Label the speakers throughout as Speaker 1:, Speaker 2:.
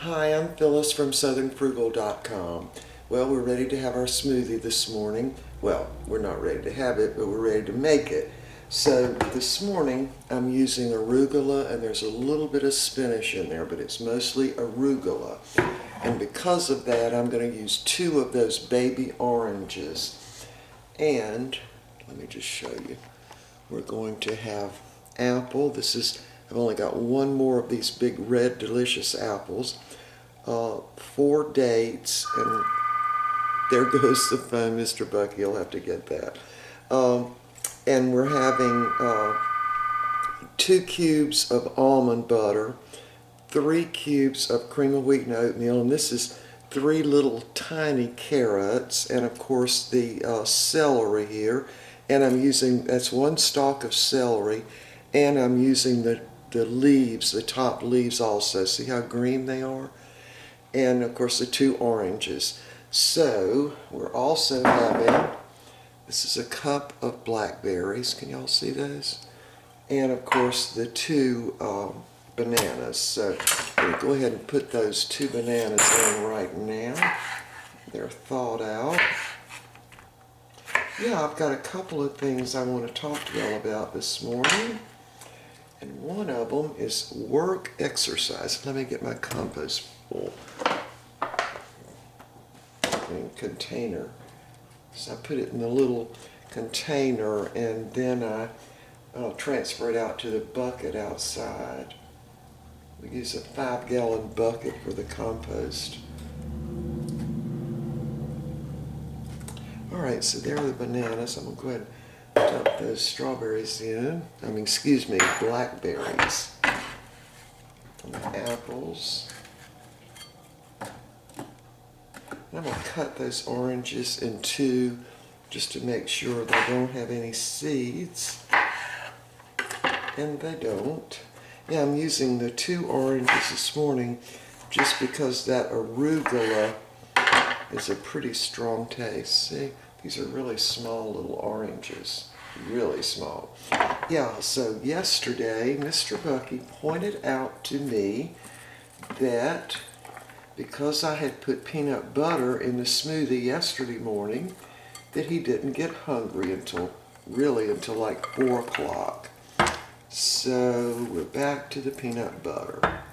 Speaker 1: Hi, I'm Phyllis from southernfrugal.com. Well, we're ready to have our smoothie this morning. Well, we're not ready to have it, but we're ready to make it. So this morning I'm using arugala, and there's a little bit of spinach in there, but it's mostly arugala. And because of that, I'm going to use 2 of those baby oranges. And let me just show you. We're going to have apple. I've only got 1 more of these big red delicious apples. 4 dates, and there goes the phone, Mr. Bucky, you'll have to get that. And we're having 2 cubes of almond butter, 3 cubes of cream of wheat and oatmeal, and this is 3 little tiny carrots, and of course the celery here. And that's 1 stalk of celery, and I'm using the leaves, the top leaves also. See how green they are? And of course the 2 oranges. So we're also having, this is a cup of blackberries. Can y'all see those? And of course the 2 bananas. So we'll go ahead and put those 2 bananas in right now. They're thawed out. Yeah, I've got a couple of things I want to talk to y'all about this morning. And one of them is work exercise. Let me get my compost bowl container. So I put it in the little container, and then I'll transfer it out to the bucket outside. We use a 5-gallon bucket for the compost. Alright, so there are the bananas. I'm going to go ahead and dump those strawberries in. Blackberries. And the apples. And I'm going to cut those oranges in 2 just to make sure they don't have any seeds. And they don't. Yeah, I'm using the 2 oranges this morning just because that arugala is a pretty strong taste. See, these are really small little oranges. Really small. Yeah, so yesterday Mr. Bucky pointed out to me that because I had put peanut butter in the smoothie yesterday morning, that he didn't get hungry until like 4 o'clock. So we're back to the peanut butter.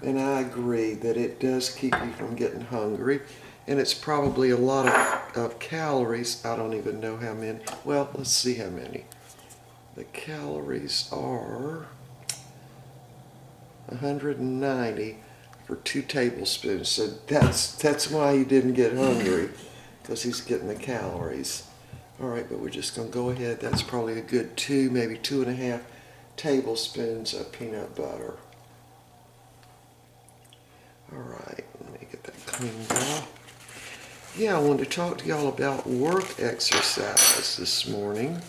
Speaker 1: And I agree that it does keep you from getting hungry. And it's probably a lot of calories. I don't even know how many. Well, let's see how many. The calories are 190 for 2 tablespoons. So that's why he didn't get hungry, because he's getting the calories. All right, but we're just going to go ahead. That's probably a good 2, maybe 2.5 tablespoons of peanut butter. All right, let me get that cleaned up. Yeah, I wanted to talk to y'all about work exercise this morning,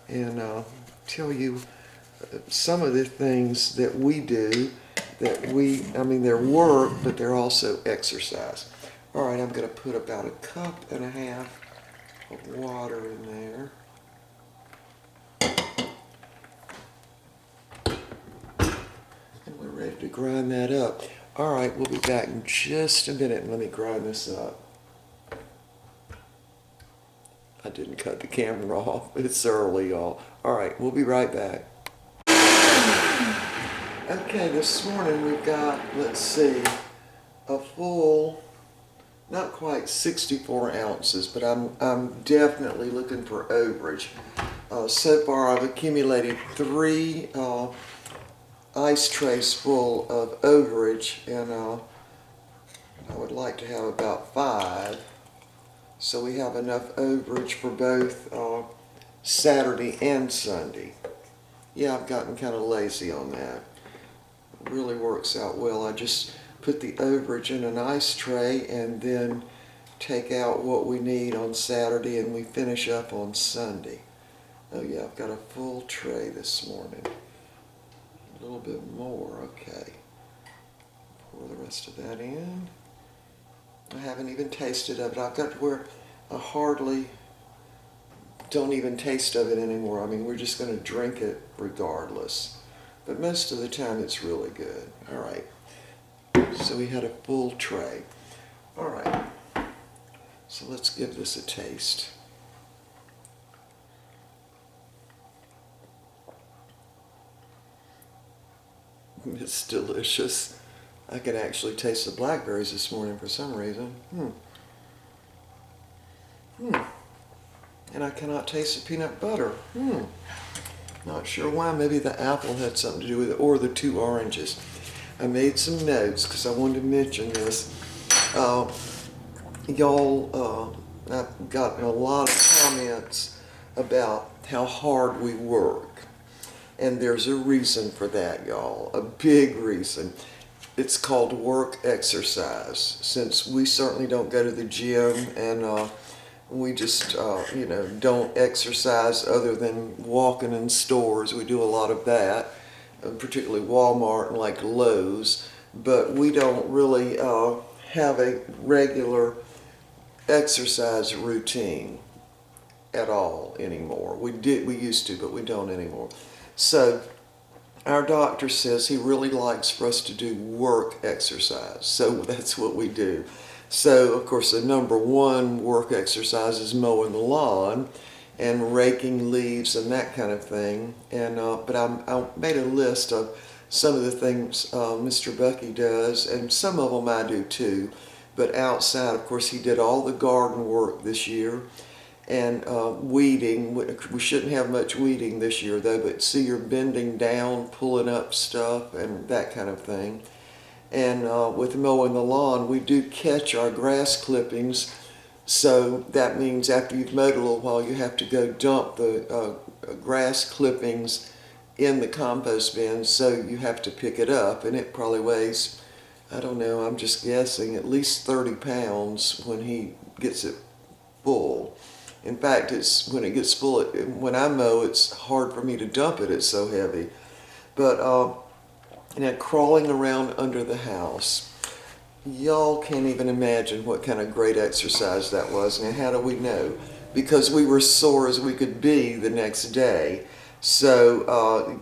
Speaker 1: and tell you some of the things that we do they're work, but they're also exercise. All right, I'm going to put about 1.5 cups of water in there. And we're ready to grind that up. All right, we'll be back in just a minute, and let me grind this up. I didn't cut the camera off. It's early, y'all. All right, we'll be right back. Okay, this morning we've got, let's see, a full, not quite 64 ounces, but I'm definitely looking for overage. So far I've accumulated 3 ice trays full of overage, and I would like to have about 5, so we have enough overage for both Saturday and Sunday. Yeah, I've gotten kind of lazy on that. It really works out well. I just put the overage in an ice tray and then take out what we need on Saturday, and we finish up on Sunday. Oh yeah, I've got a full tray this morning. A little bit more, okay. Pour the rest of that in. I haven't even tasted of it. I've got to where I hardly don't even taste of it anymore. I mean, we're just going to drink it regardless. But most of the time it's really good. All right. So we had a full tray. All right, so let's give this a taste. It's delicious. I can actually taste the blackberries this morning for some reason. And I cannot taste the peanut butter. Not sure why. Maybe the apple had something to do with it, or the 2 oranges. I made some notes because I wanted to mention this. Y'all, I've gotten a lot of comments about how hard we work. And there's a reason for that, y'all. A big reason. It's called work exercise. Since we certainly don't go to the gym and we just, don't exercise other than walking in stores. We do a lot of that, particularly Walmart and like Lowe's. But we don't really have a regular exercise routine at all anymore. We used to, but we don't anymore. So our doctor says he really likes for us to do work exercise. So that's what we do. So of course the number 1 work exercise is mowing the lawn and raking leaves and that kind of thing. And but I made a list of some of the things Mr. Bucky does, and some of them I do too. But outside, of course, he did all the garden work this year. And weeding, we shouldn't have much weeding this year though, but see, you're bending down, pulling up stuff and that kind of thing. And with mowing the lawn, we do catch our grass clippings. So that means after you've mowed a little while, you have to go dump the grass clippings in the compost bin. So you have to pick it up, and it probably weighs, I don't know, I'm just guessing, at least 30 pounds when he gets it full. In fact, when it gets full, when I mow, it's hard for me to dump it. It's so heavy. But crawling around under the house, y'all can't even imagine what kind of great exercise that was. Now, how do we know? Because we were sore as we could be the next day. So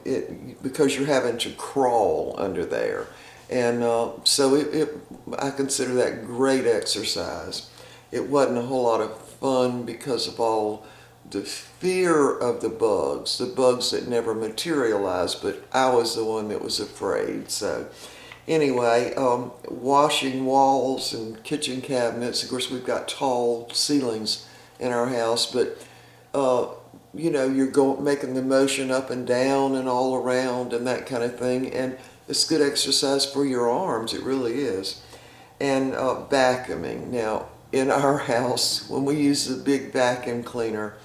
Speaker 1: because you're having to crawl under there, and so I consider that great exercise. It wasn't a whole lot of fun because of all the fear of the bugs that never materialized, but I was the one that was afraid. So anyway, washing walls and kitchen cabinets. Of course, we've got tall ceilings in our house, but you're making the motion up and down and all around and that kind of thing, and it's good exercise for your arms. It really is. And vacuuming. Now, in our house, when we use the big vacuum cleaner,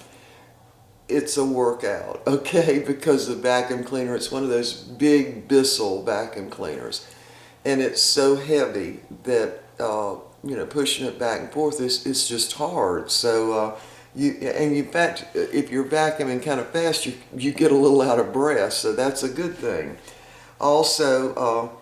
Speaker 1: it's a workout, okay? Because the vacuum cleaner, it's one of those big Bissell vacuum cleaners. And it's so heavy that, pushing it back and forth is just hard. So, in fact, if you're vacuuming kind of fast, you get a little out of breath, so that's a good thing. Also,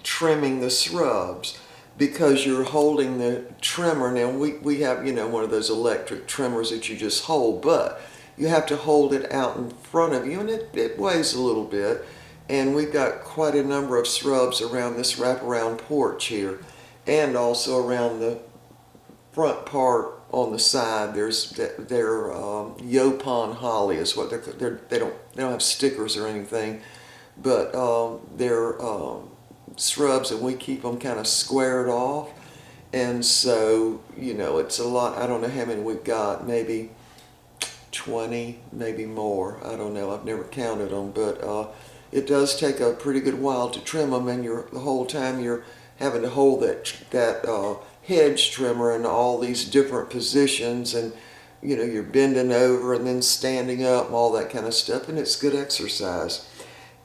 Speaker 1: trimming the shrubs, because you're holding the trimmer. Now we have, one of those electric trimmers that you just hold, but you have to hold it out in front of you, and it weighs a little bit. And we've got quite a number of shrubs around this wraparound porch here, and also around the front part on the side. They're Yopon holly is what they don't have stickers or anything, but they're shrubs, and we keep them kind of squared off. And so, it's a lot. I don't know how many we've got, maybe 20, maybe more. I don't know. I've never counted them, but it does take a pretty good while to trim them, and the whole time you're having to hold that hedge trimmer in all these different positions, and you're bending over and then standing up and all that kind of stuff, and it's good exercise.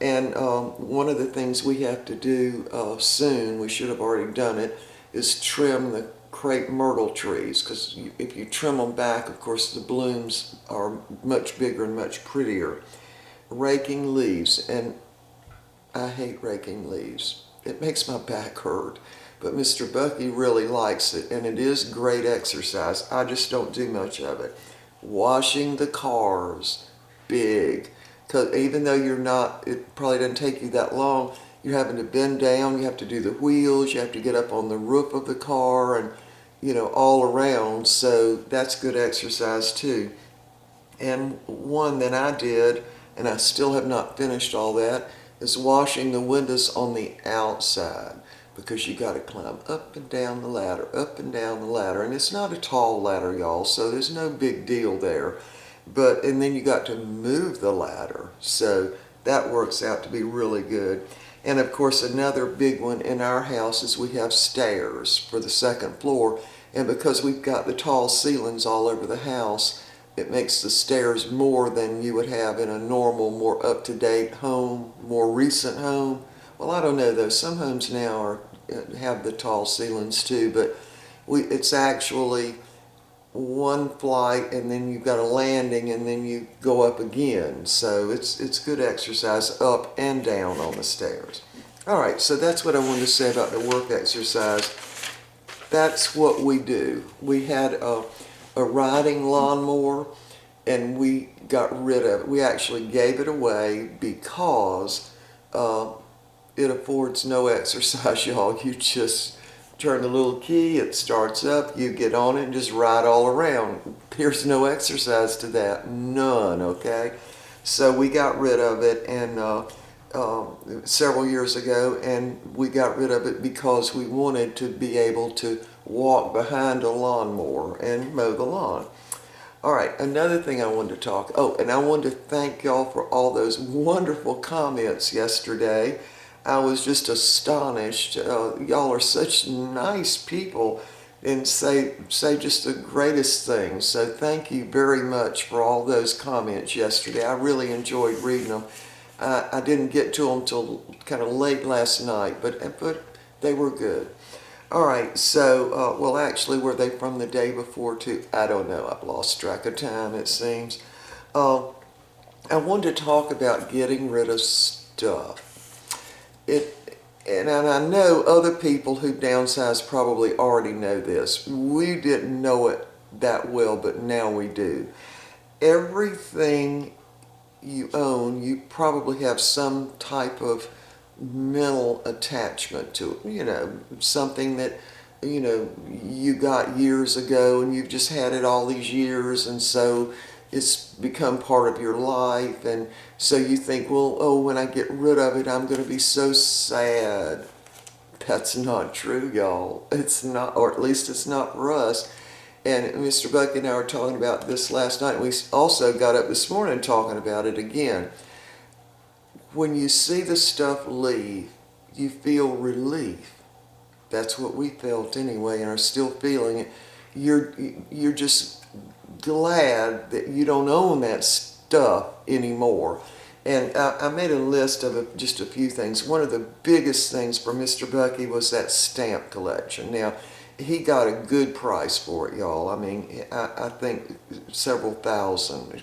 Speaker 1: And one of the things we have to do soon, we should have already done it, is trim the crepe myrtle trees, because if you trim them back, of course the blooms are much bigger and much prettier. Raking leaves, and I hate raking leaves. It makes my back hurt, but Mr. Bucky really likes it, and it is great exercise. I just don't do much of it. Washing the cars, big. Because even though it probably doesn't take you that long, you're having to bend down, you have to do the wheels, you have to get up on the roof of the car and, all around. So that's good exercise too. And one that I did, and I still have not finished all that, is washing the windows on the outside, because you got to climb up and down the ladder, up and down the ladder. And it's not a tall ladder, y'all, so there's no big deal there. And then you got to move the ladder. So that works out to be really good. And of course, another big one in our house is we have stairs for the second floor. And because we've got the tall ceilings all over the house, it makes the stairs more than you would have in a normal, more up-to-date home, more recent home. Well, I don't know though. Some homes now have the tall ceilings too, but it's actually one flight, and then you've got a landing, and then you go up again. So it's good exercise up and down on the stairs. All right, so that's what I wanted to say about the work exercise. That's what we do. We had a riding lawnmower, and we got rid of it. We actually gave it away because it affords no exercise, y'all. You just turn the little key, it starts up, you get on it and just ride all around. There's no exercise to that, none, okay? So we got rid of it several years ago, and we got rid of it because we wanted to be able to walk behind a lawnmower and mow the lawn. All right, another thing I wanted to and I wanted to thank y'all for all those wonderful comments yesterday. I was just astonished. Y'all are such nice people and say just the greatest things. So thank you very much for all those comments yesterday. I really enjoyed reading them. I didn't get to them till kind of late last night, but they were good. All right, so, well, actually, were they from the day before too? I don't know. I've lost track of time, it seems. I wanted to talk about getting rid of stuff. And I know other people who downsize probably already know this. We didn't know it that well, but now we do. Everything you own, you probably have some type of mental attachment to it. Something that, you got years ago and you've just had it all these years, and so it's become part of your life, and so you think, well, oh, when I get rid of it, I'm going to be so sad. That's not true, y'all. It's not, or at least it's not for us. And Mr. Buck and I were talking about this last night. We also got up this morning talking about it again. When you see the stuff leave, you feel relief. That's what we felt anyway, and are still feeling it. You're just glad that you don't own that stuff anymore. And I made a list of just a few things. One of the biggest things for Mr. Bucky was that stamp collection. Now, he got a good price for it, y'all. I mean, I think several thousand.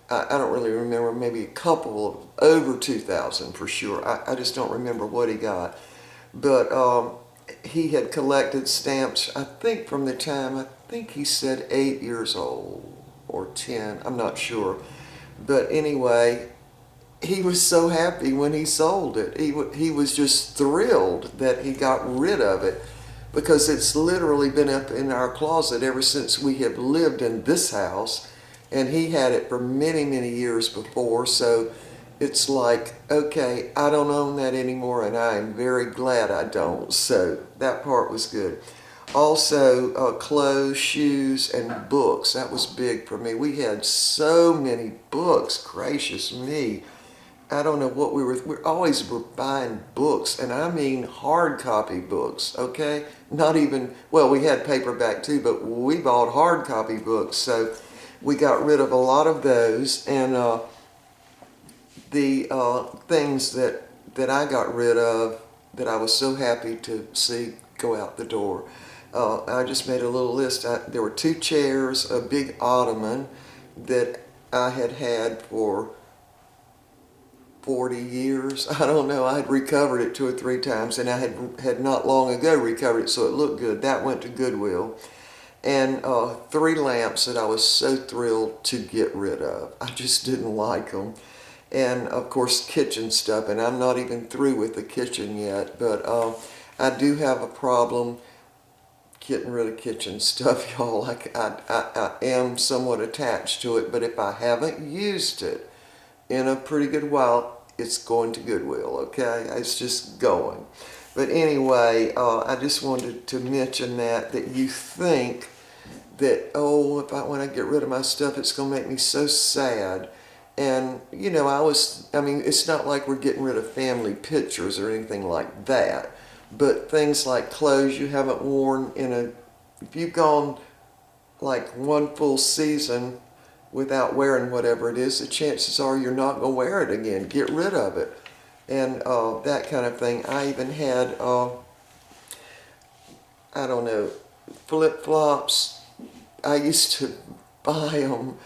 Speaker 1: I don't really remember, maybe a couple of over 2,000 for sure. I just don't remember what he got. But he had collected stamps, I think from the time, I think he said 8 years old or 10, I'm not sure. But anyway, he was so happy when he sold it. He was just thrilled that he got rid of it, because it's literally been up in our closet ever since we have lived in this house, and he had it for many, many years before. So it's like, okay, I don't own that anymore, and I am very glad I don't. So that part was good. Also, clothes, shoes, and books. That was big for me. We had so many books, gracious me. I don't know what we're always buying books, and I mean hard copy books, okay? Not even, well, we had paperback too, but we bought hard copy books. So we got rid of a lot of those, and the things that I got rid of that I was so happy to see go out the door. I just made a little list. There were 2 chairs, a big ottoman that I had for 40 years. I don't know. I had recovered it 2 or 3 times, and I had not long ago recovered it, so it looked good. That went to Goodwill. And 3 lamps that I was so thrilled to get rid of. I just didn't like them. and of course kitchen stuff, and I'm not even through with the kitchen yet, but I do have a problem getting rid of kitchen stuff, y'all. I am somewhat attached to it, but if I haven't used it in a pretty good while, it's going to Goodwill, okay? It's just going. But anyway, I just wanted to mention that you think that, oh, when I get rid of my stuff, it's going to make me so sad. And, you know, I mean, it's not like we're getting rid of family pictures or anything like that. But things like clothes you haven't worn if you've gone like one full season without wearing whatever it is, the chances are you're not going to wear it again. Get rid of it. And that kind of thing. I even had, I don't know, flip-flops. I used to buy them.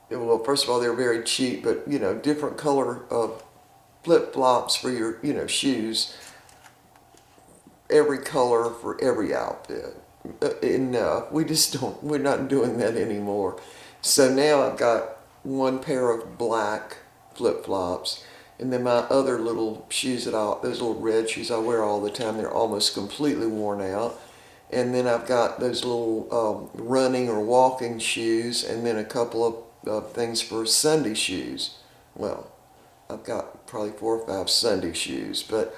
Speaker 1: Well, first of all, they're very cheap, but, you know, different color of flip-flops for your, you know, shoes. Every color for every outfit. Enough. We're not doing that anymore. So now I've got one pair of black flip-flops, and then my other little shoes those little red shoes I wear all the time, they're almost completely worn out. And then I've got those little running or walking shoes, and then a couple of things for Sunday shoes. Well, I've got probably 4 or 5 Sunday shoes, but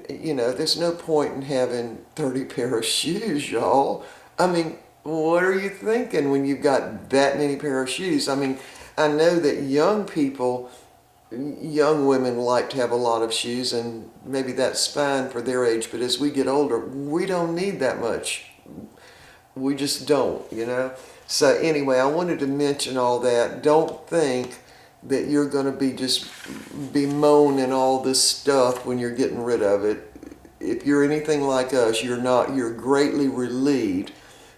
Speaker 1: you know, there's no point in having 30 pair of shoes, y'all. I mean, what are you thinking when you've got that many pair of shoes? I mean, I know that young women like to have a lot of shoes, and maybe that's fine for their age, but as we get older, we don't need that much. We just don't, you know? So anyway, I wanted to mention all that. Don't think that you're going to be just bemoaning all this stuff when you're getting rid of it. If you're anything like us, you're not. You're greatly relieved,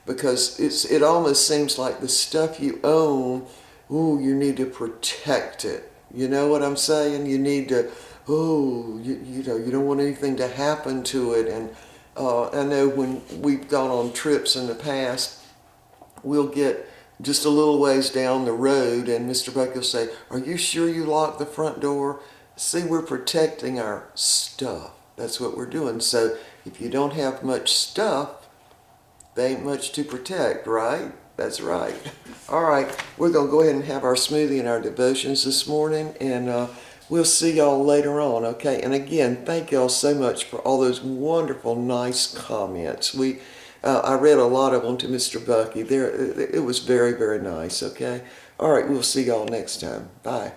Speaker 1: because it almost seems like the stuff you own, ooh, you need to protect it. You know what I'm saying? You need to, you know, you don't want anything to happen to it. And I know when we've gone on trips in the past, we'll get just a little ways down the road, and Mr. Buck will say, "Are you sure you locked the front door?" See, we're protecting our stuff. That's what we're doing. So if you don't have much stuff, there ain't much to protect, right? That's right. All right, we're going to go ahead and have our smoothie and our devotions this morning, and we'll see y'all later on, okay? And again, thank y'all so much for all those wonderful, nice comments. I read a lot of them to Mr. Bucky. It was very, very nice, okay? All right, we'll see y'all next time. Bye.